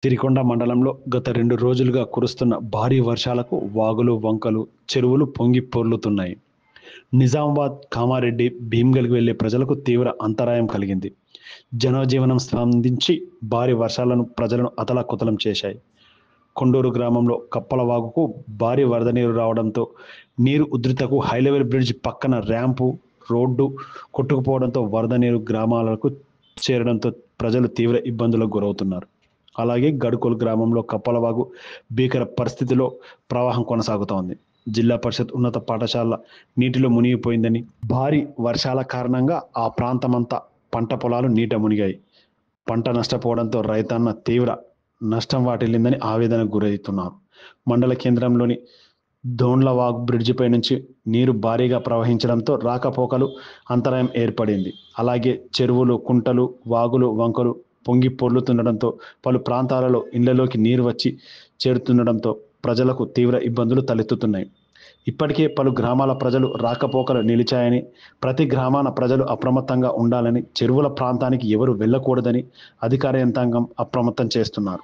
సిరికొండ మండలంలో గత 2 రోజులుగా కురుస్తున్న భారీ వర్షాలకు వాగులు, వంకలు, చెరువులు పొంగి పొర్లుతున్నాయి. నిజామాబాద్, కామారెడ్డి, భీమ్గల్కి వెళ్లే ప్రజలకు తీవ్ర అంతరాయం కలిగింది. జనజీవనం స్పందించి భారీ వర్షాలను ప్రజలను అతలాకుతలం చేశాయి. కొండూరు గ్రామంలో కప్పల వాగుకు భారీ వరద నీరు రావడంతో నీరు ఉధృతకు హైలెవెల్ బ్రిడ్జ్ పక్కన ర్యాంపు, రోడ్డు కొట్టుకుపోవడంతో వరద నీరు గ్రామాలకు చేరడంతో ప్రజలు తీవ్ర ఇబ్బందులకు గురవుతున్నారు. అలాగే గడుకోలు గ్రామంలో కప్పలవాగు భీకర పరిస్థితిలో ప్రవాహం కొనసాగుతోంది. జిల్లా పరిషత్ ఉన్నత పాఠశాల నీటిలో మునిగిపోయిందని, భారీ వర్షాల కారణంగా ఆ ప్రాంతమంతా పంట పొలాలు నీట మునిగాయి. పంట నష్టపోవడంతో రైతన్న తీవ్ర నష్టం వాటిల్లిందని ఆవేదనకు గురవుతున్నారు. మండల కేంద్రంలోని దోండ్లవాగు బ్రిడ్జిపై నుంచి నీరు భారీగా ప్రవహించడంతో రాకపోకలు అంతరాయం ఏర్పడింది. అలాగే చెరువులు, కుంటలు, వాగులు, వంకలు పొంగి పొర్లుతుండడంతో పలు ప్రాంతాలలో ఇళ్లలోకి నీరు వచ్చి చేరుతుండడంతో ప్రజలకు తీవ్ర ఇబ్బందులు తలెత్తుతున్నాయి. ఇప్పటికే పలు గ్రామాల ప్రజలు రాకపోకలు నిలిచాయని, ప్రతి గ్రామాన ప్రజలు అప్రమత్తంగా ఉండాలని, చెరువుల ప్రాంతానికి ఎవరు వెళ్ళకూడదని అధికార యంత్రాంగం అప్రమత్తం చేస్తున్నారు.